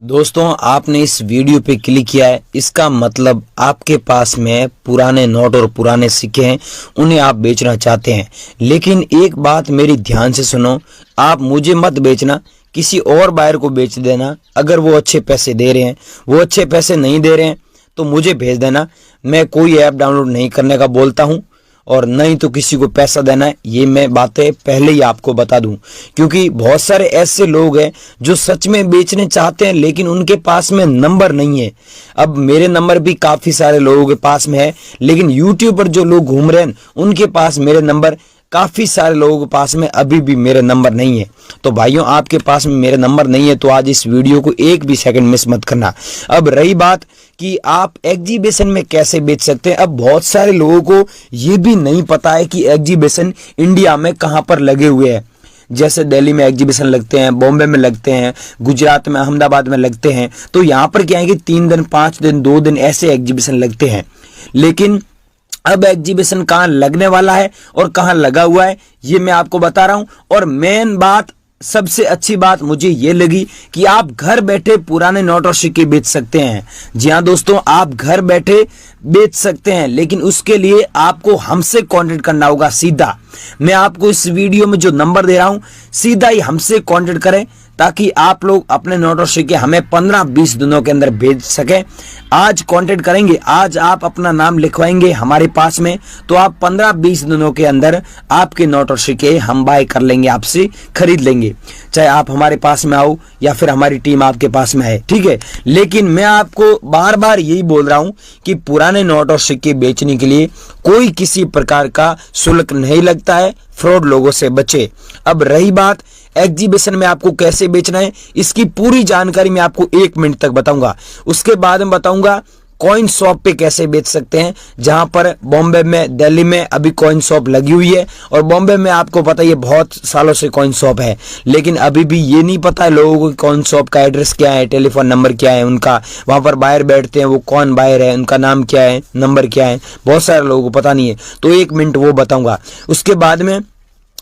दोस्तों, आपने इस वीडियो पे क्लिक किया है, इसका मतलब आपके पास में पुराने नोट और पुराने सिक्के हैं, उन्हें आप बेचना चाहते हैं। लेकिन एक बात मेरी ध्यान से सुनो, आप मुझे मत बेचना, किसी और बायर को बेच देना। अगर वो अच्छे पैसे दे रहे हैं, वो अच्छे पैसे नहीं दे रहे हैं तो मुझे भेज देना। मैं कोई ऐप डाउनलोड नहीं करने का बोलता हूँ और नहीं तो किसी को पैसा देना है, ये मैं बातें पहले ही आपको बता दूं। क्योंकि बहुत सारे ऐसे लोग हैं जो सच में बेचने चाहते हैं लेकिन उनके पास में नंबर नहीं है। अब मेरे नंबर भी काफ़ी सारे लोगों के पास में है, लेकिन यूट्यूब पर जो लोग घूम रहे हैं उनके पास मेरे नंबर, काफ़ी सारे लोगों के पास में अभी भी मेरे नंबर नहीं है। तो भाइयों, आपके पास में मेरे नंबर नहीं है तो आज इस वीडियो को एक भी सेकंड मिस मत करना। अब रही बात कि आप एग्जीबिशन में कैसे बेच सकते हैं, अब बहुत सारे लोगों को ये भी नहीं पता है कि एग्जीबिशन इंडिया में कहाँ पर लगे हुए हैं। जैसे दिल्ली में एग्जीबिशन लगते हैं, बॉम्बे में लगते हैं, गुजरात में अहमदाबाद में लगते हैं। तो यहाँ पर क्या है कि 3 दिन 5 दिन 2 दिन ऐसे एग्जीबिशन लगते हैं। लेकिन अब एग्जीबिशन कहाँ लगने वाला है और कहाँ लगा हुआ है ये मैं आपको बता रहा हूं। और मेन बात, सबसे अच्छी बात मुझे ये लगी कि आप घर बैठे पुराने नोट और सिक्के बेच सकते हैं। जी हाँ दोस्तों, आप घर बैठे बेच सकते हैं, लेकिन उसके लिए आपको हमसे कांटेक्ट करना होगा सीधा। मैं आपको इस वीडियो में जो नंबर दे रहा हूं, सीधा ही हमसे कांटेक्ट करें ताकि आप लोग अपने नोट और सिक्के हमें 15-20 दिनों के अंदर भेज सकें। आज कांटेक्ट करेंगे, आज आप अपना नाम लिखवाएंगे हमारे पास में, तो आप 15-20 दिनों के अंदर आपके नोट और सिक्के हम बाय कर लेंगे, आपसे खरीद लेंगे। चाहे आप हमारे पास में आओ या फिर हमारी टीम आपके पास में है, ठीक है। लेकिन मैं आपको बार बार यही बोल रहा हूं कि पुराने नोट और सिक्के बेचने के लिए कोई किसी प्रकार का शुल्क नहीं लगता है। फ्रॉड लोगों से बचे। अब रही बात एग्जीबिशन में आपको कैसे बेचना है, इसकी पूरी जानकारी मैं आपको 1 मिनट तक बताऊंगा। उसके बाद में बताऊंगा कॉइन शॉप पे कैसे बेच सकते हैं, जहां पर बॉम्बे में, दिल्ली में अभी कॉइन शॉप लगी हुई है। और बॉम्बे में आपको पता है ये बहुत सालों से कॉइन शॉप है, लेकिन अभी भी ये नहीं पता है लोगों को कॉइन शॉप का एड्रेस क्या है, टेलीफोन नंबर क्या है उनका। वहां पर बायर बैठते हैं, वो कौन बायर है, उनका नाम क्या है, नंबर क्या है, बहुत सारे लोगों को पता नहीं है। तो 1 मिनट वो बताऊंगा, उसके बाद में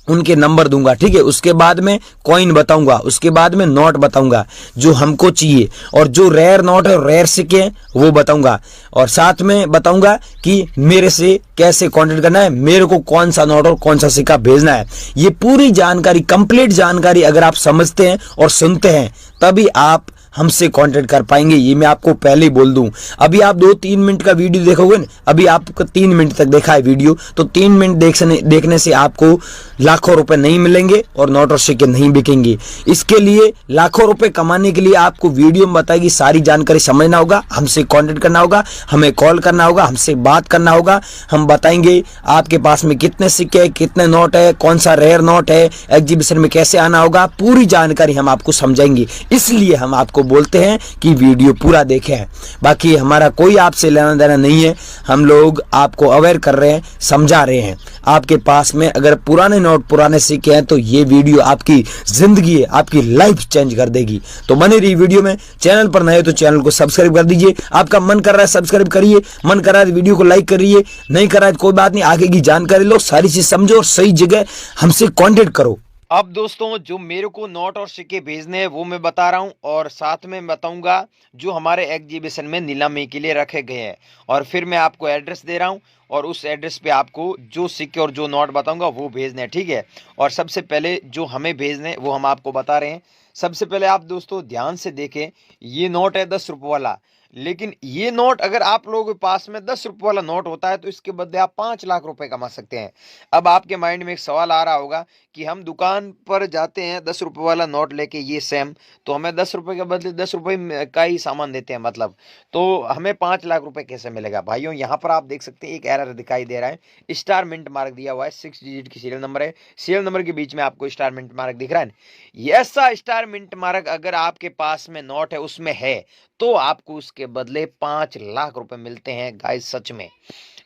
उनके नंबर दूंगा, ठीक है। उसके बाद में कॉइन बताऊंगा, उसके बाद में नोट बताऊंगा जो हमको चाहिए, और जो रेयर नोट है, रेयर सिक्के हैं वो बताऊंगा। और साथ में बताऊंगा कि मेरे से कैसे कांटेक्ट करना है, मेरे को कौन सा नोट और कौन सा सिक्का भेजना है। ये पूरी जानकारी, कंप्लीट जानकारी अगर आप समझते हैं और सुनते हैं तभी आप हमसे कांटेक्ट कर पाएंगे, ये मैं आपको पहले ही बोल दूं। अभी आप 2-3 मिनट का वीडियो देखोगे ना, अभी आपको 3 मिनट तक देखा है वीडियो, तो 3 मिनट देखने से आपको लाखों रुपए नहीं मिलेंगे और नोट और सिक्के नहीं बिकेंगे। इसके लिए लाखों रुपए कमाने के लिए आपको वीडियो में बताएगी सारी जानकारी समझना होगा, हमसे कांटेक्ट करना होगा, हमें कॉल करना होगा, हमसे बात करना होगा। हम बताएंगे आपके पास में कितने सिक्के, कितने नोट है, कौन सा रेयर नोट है, एग्जीबिशन में कैसे आना होगा, पूरी जानकारी हम आपको समझाएंगे। इसलिए हम आपको बोलते हैं कि वीडियो पूरा देखें। बाकी हमारा कोई आपसे लेना देना नहीं है, हम लोग आपको अवेयर कर रहे हैं, समझा रहे हैं। आपके पास में अगर पुराने नोट, पुराने सिक्के हैं तो ये वीडियो आपकी जिंदगी है, आपकी लाइफ चेंज कर देगी। तो बने रही वीडियो में। चैनल पर नए तो चैनल को सब्सक्राइब कर दीजिए। आपका मन कर रहा है सब्सक्राइब करिए, मन कर रहा है वीडियो को लाइक करिए, नहीं कर रहा है कोई बात नहीं, आगे की जानकारी लो, सारी चीज समझो और सही जगह हमसे कांटेक्ट करो। अब दोस्तों, जो मेरे को नोट और सिक्के भेजने हैं वो मैं बता रहा हूँ, और साथ में बताऊंगा जो हमारे एग्जीबिशन में नीलामी के लिए रखे गए हैं। और फिर मैं आपको एड्रेस दे रहा हूँ और उस एड्रेस पे आपको जो सिक्के और जो नोट बताऊंगा वो भेजने हैं, ठीक है। और सबसे पहले जो हमें भेजने हैं वो हम आपको बता रहे हैं। सबसे पहले आप दोस्तों ध्यान से देखें, ये नोट है 10 रुपये वाला। लेकिन ये नोट अगर आप लोगों के पास में 10 रुपये वाला नोट होता है तो इसके बदले आप 5 लाख रुपए कमा सकते हैं। अब आपके माइंड में एक सवाल आ रहा होगा कि हम दुकान पर जाते हैं 10 रुपये वाला नोट लेके, ये सेम, तो हमें 10 रुपये के बदले 10 रुपये का ही सामान देते हैं, मतलब तो हमें 5 लाख रुपए कैसे मिलेगा। भाइयों, यहाँ पर आप देख सकते हैं एक एरर दिखाई दे रहा है, स्टार मिंट मार्क दिया हुआ है, 6 डिजिट की सीरियल नंबर है, सीरियल नंबर के बीच में आपको स्टार मिंट मार्क दिख रहा है। ऐसा स्टार मिंट मार्क अगर आपके पास में नोट है, उसमें है, तो आपको उसके बदले 5 लाख रुपए मिलते हैं गाइस, सच में।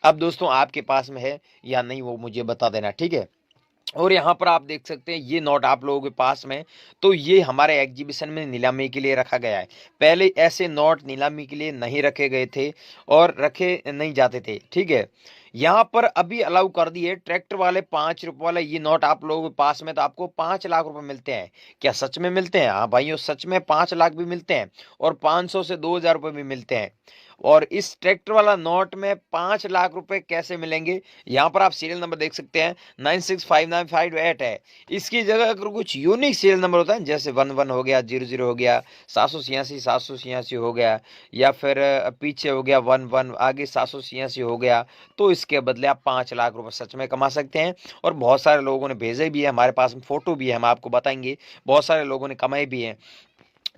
अब दोस्तों, आपके पास में है या नहीं वो मुझे बता देना, ठीक है। और यहाँ पर आप देख सकते हैं ये नोट आप लोगों के पास में, तो ये हमारे एग्जीबिशन में नीलामी के लिए रखा गया है। पहले ऐसे नोट नीलामी के लिए नहीं रखे गए थे और रखे नहीं जाते थे, ठीक है। यहाँ पर अभी अलाउ कर दिए ट्रैक्टर वाले 5 रुपए वाले ये नोट आप लोगों के पास में, तो आपको 5 लाख रुपए मिलते हैं। क्या सच में मिलते हैं? हाँ भाइयों, सच में 5 लाख भी मिलते हैं और 500 से 2000 रुपए भी मिलते हैं। और इस ट्रैक्टर वाला नोट में 5 लाख रुपए कैसे मिलेंगे? यहाँ पर आप सीरियल नंबर देख सकते हैं 965958 है। इसकी जगह अगर कुछ यूनिक सीरियल नंबर होता है, जैसे 11 हो गया, 00 हो गया, 786 हो गया, या फिर पीछे हो गया 11 आगे 786 हो गया, तो इसके बदले आप 5 लाख रुपए सच में कमा सकते हैं। और बहुत सारे लोगों ने भेजे भी है, हमारे पास में फोटो भी है, हम आपको बताएंगे, बहुत सारे लोगों ने कमाए भी हैं।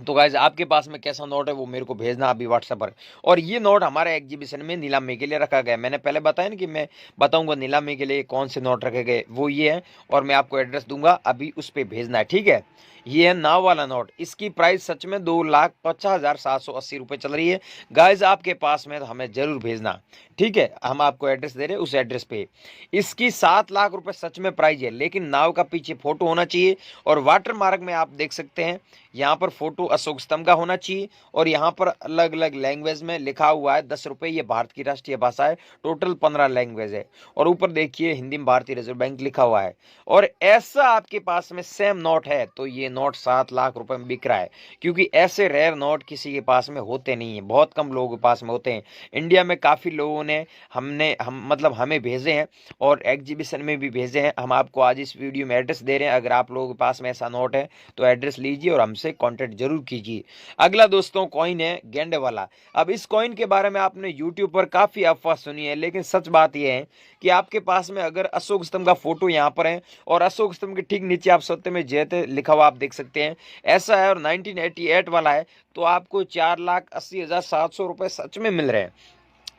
तो गाइज आपके पास में कैसा नोट है वो मेरे को भेजना अभी व्हाट्सएप पर। और ये नोट हमारे एग्जीबिशन में नीलामी के लिए रखा गया है। मैंने पहले बताया ना कि मैं बताऊंगा नीलामी के लिए कौन से नोट रखे गए, वो ये है। और मैं आपको एड्रेस दूंगा, अभी उस पर भेजना है, ठीक है। ये है नाव वाला नोट, इसकी प्राइस सच में 2,50,780 रुपये चल रही है। गाइज आपके पास में तो हमें जरूर भेजना, ठीक है। हम आपको एड्रेस दे रहे हैं, उस एड्रेस पे। इसकी 7 लाख रुपए सच में प्राइस है, लेकिन नाव का पीछे फोटो होना चाहिए। और वाटर मार्क में आप देख सकते हैं यहाँ पर फोटो अशोक स्तंभ का होना चाहिए। और यहाँ पर अलग अलग लैंग्वेज में लिखा हुआ है 10 रुपये, ये भारत की राष्ट्रीय भाषा है। टोटल 15 लैंग्वेज है। और ऊपर देखिए हिंदी में भारतीय रिजर्व बैंक लिखा हुआ है। और ऐसा आपके पास में सेम नोट है तो ये नोट 7 लाख रुपए में बिक रहा है, क्योंकि ऐसे रेयर नोट किसी के पास में होते नहीं है, बहुत कम लोगों के पास में होते हैं। इंडिया में काफी लोगों ने हमें भेजे हैं और एग्जीबिशन में भी भेजे हैं। हम आपको आज इस वीडियो में एड्रेस दे रहे हैं। अगर आप लोगों के पास में ऐसा नोट है तो एड्रेस लीजिए और हमसे कांटेक्ट जरूर कीजिए। अगला दोस्तों कॉइन है गेंडे वाला। अब इस कॉइन के बारे में आपने यूट्यूब पर काफी अफवाह सुनी है, लेकिन सच बात यह है कि आपके पास में अगर अशोक स्तंभ का फोटो यहाँ पर है और अशोक स्तंभ के ठीक नीचे आप सत्य में जयते लिखा हुआ आप देख सकते हैं, ऐसा है। और 1988 वाला है तो आपको 4,80,700 रुपए सच में मिल रहे हैं।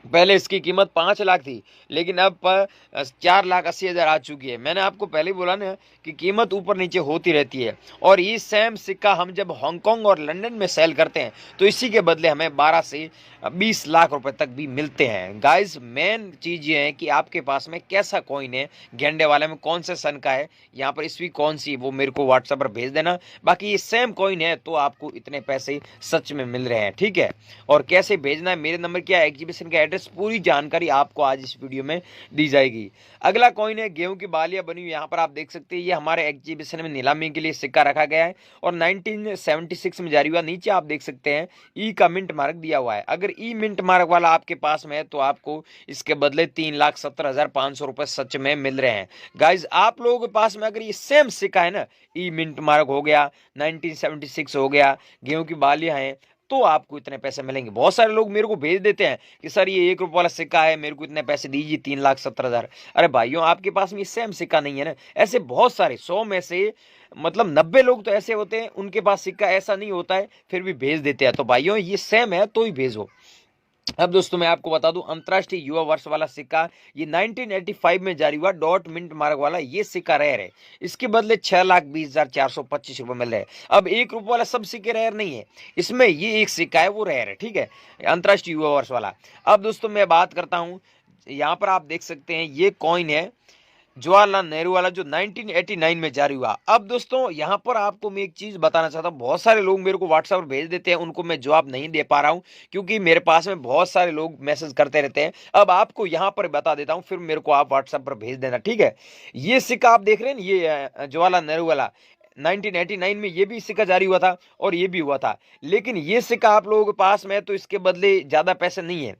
पहले इसकी कीमत 5 लाख थी, लेकिन अब 4,80,000 आ चुकी है। मैंने आपको पहले बोला ना कि कीमत ऊपर नीचे होती रहती है। और ये सेम सिक्का हम जब हांगकांग और लंदन में सेल करते हैं तो इसी के बदले हमें 12 से 20 लाख रुपए तक भी मिलते हैं। गाइस मेन चीज ये है कि आपके पास में कैसा कॉइन है, गेंडे वाले में कौन से सन का है, यहाँ पर ईस्वी कौन सी, वो मेरे को व्हाट्सएप पर भेज देना। बाकी ये सेम कॉइन है तो आपको इतने पैसे सच में मिल रहे हैं, ठीक है। और कैसे भेजना है, मेरे नंबर क्या है, एग्जीबिशन का एड्रेस, पूरी जानकारी आपको आज इस वीडियो में दी जाएगी। अगला कॉइन है गेहूं की बालियां बनी हुई। यहाँ पर आप देख सकते हैं ये हमारे एग्जीबिशन में नीलामी के लिए सिक्का रखा गया है और 1976 में जारी हुआ। नीचे आप देख सकते हैं ई का मिंट मार्क दिया हुआ है। अगर ई मिंट मार्क वाला आपके पास में है तो आपको इसके बदले 3,70,500 रुपए सच में मिल रहे हैं। गाइज आप लोगों के पास में अगर ये सेम सिक्का है ना, ई मिंट मार्क हो गया, 1976 हो गया, गेहूं की बालियां हैं, तो आपको इतने पैसे मिलेंगे। बहुत सारे लोग मेरे को भेज देते हैं कि सर ये 1 रुपये वाला सिक्का है, मेरे को इतने पैसे दीजिए, 3,70,000। अरे भाइयों आपके पास में सेम सिक्का नहीं है ना। ऐसे बहुत सारे 100 में से 90 लोग तो ऐसे होते हैं उनके पास सिक्का ऐसा नहीं होता है, फिर भी भेज देते हैं। तो भाइयों ये सेम है तो ही भेजो। अब दोस्तों मैं आपको बता दूं अंतरराष्ट्रीय युवा वर्ष वाला सिक्का ये 1985 में जारी हुआ, डॉट मिंट मार्क वाला ये सिक्का रेयर है। इसके बदले 6,20,425 रुपए मिल रहे हैं। अब 1 रुपये वाला सब सिक्के रेयर नहीं है, इसमें ये एक सिक्का है वो रेयर है, ठीक है, अंतरराष्ट्रीय युवा वर्ष वाला। अब दोस्तों मैं बात करता हूं, यहाँ पर आप देख सकते हैं ये कॉइन है जवाहरलाल नेहरू वाला जो 1989 में जारी हुआ। अब दोस्तों यहाँ पर आपको मैं एक चीज बताना चाहता हूँ, बहुत सारे लोग मेरे को व्हाट्सएप पर भेज देते हैं, उनको मैं जवाब नहीं दे पा रहा हूँ क्योंकि मेरे पास में बहुत सारे लोग मैसेज करते रहते हैं। अब आपको यहाँ पर बता देता हूँ, फिर मेरे को आप व्हाट्सएप पर भेज देना, ठीक है। ये सिक्का आप देख रहे हैं, ये जवाहरलाल नेहरू वाला 1989 में ये भी सिक्का जारी हुआ था और ये भी हुआ था, लेकिन ये सिक्का आप लोगों के पास में है तो इसके बदले ज्यादा पैसे नहीं है।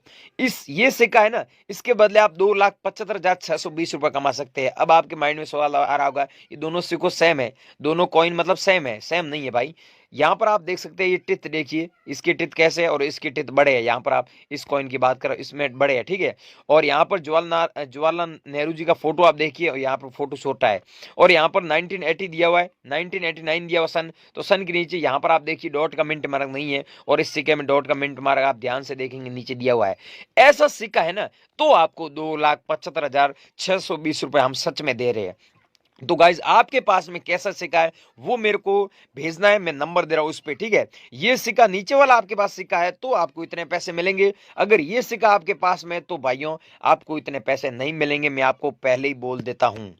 ये सिक्का है ना, इसके बदले आप 2,75,620 रुपए कमा सकते हैं। अब आपके माइंड में सवाल आ रहा होगा ये दोनों सिक्कों सेम है, दोनों कॉइन मतलब सेम है, सेम नहीं है भाई। यहाँ पर आप देख सकते हैं ये टिथ देखिए, इसकी टिथ कैसे है और इसकी टिथ बड़े है। यहाँ पर आप इस कॉइन की बात करो, इसमें बड़े है, ठीक है। और यहाँ पर जवाहरलाल नेहरू जी का फोटो आप देखिए, यहाँ पर फोटो छोटा है। और यहाँ पर 1980 दिया हुआ है, 1989 दिया हुआ सन, तो सन के नीचे यहाँ पर आप देखिए डॉट का मिंट मार्क नहीं है और इस सिक्के में डॉट का मिंट मार्क आप ध्यान से देखेंगे नीचे दिया हुआ है। ऐसा सिक्का है ना तो आपको 2,75,620 रुपए हम सच में दे रहे हैं। तो गाइज आपके पास में कैसा सिक्का है वो मेरे को भेजना है, मैं नंबर दे रहा हूं उस पे, ठीक है। ये सिक्का नीचे वाला आपके पास सिक्का है तो आपको इतने पैसे मिलेंगे। अगर ये सिक्का आपके पास में तो भाइयों आपको इतने पैसे नहीं मिलेंगे, मैं आपको पहले ही बोल देता हूं।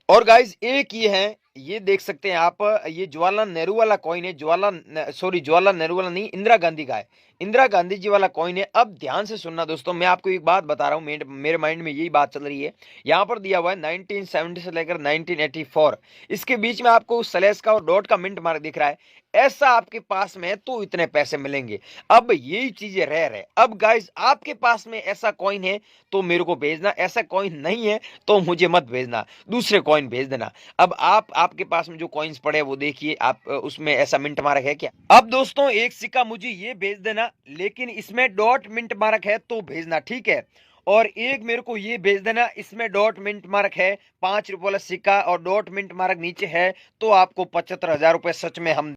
और गाइज एक ये है ये देख सकते हैं आप, ये जवाहरलाल नेहरू वाला कॉइन है। जवाहरलाल नेहरू वाला नहीं, इंदिरा गांधी का है। इंदिरा गांधी जी वाला कॉइन है। अब ध्यान से सुनना दोस्तों, मैं आपको एक बात बता रहा हूँ, मेरे माइंड में यही बात चल रही है। यहाँ पर दिया हुआ है 1970 से लेकर 1984, इसके बीच में आपको स्लैश का और डॉट का मिंट मार्क दिख रहा है। ऐसा आपके पास में है तो इतने पैसे मिलेंगे। अब यही चीजें रह रहे। अब गाइज आपके पास में ऐसा कॉइन है तो मेरे को भेजना, ऐसा कॉइन नहीं है तो मुझे मत भेजना, दूसरे कॉइन भेज देना। अब आपके पास में जो कॉइन्स पड़े हैं वो देखिए आप, उसमें ऐसा मिंट मार्क है क्या? अब दोस्तों एक सिक्का मुझे ये भेज देना, लेकिन इसमें डॉट मिंट मार्क है तो भेजना, ठीक है। और एक मेरे को ये भेज देना, इसमें डॉट मिंट मार्क है, 5 रुपये वाला सिक्का और डॉट मिंट मार्क नीचे है, तो आपको 75,000 रुपए सच में हम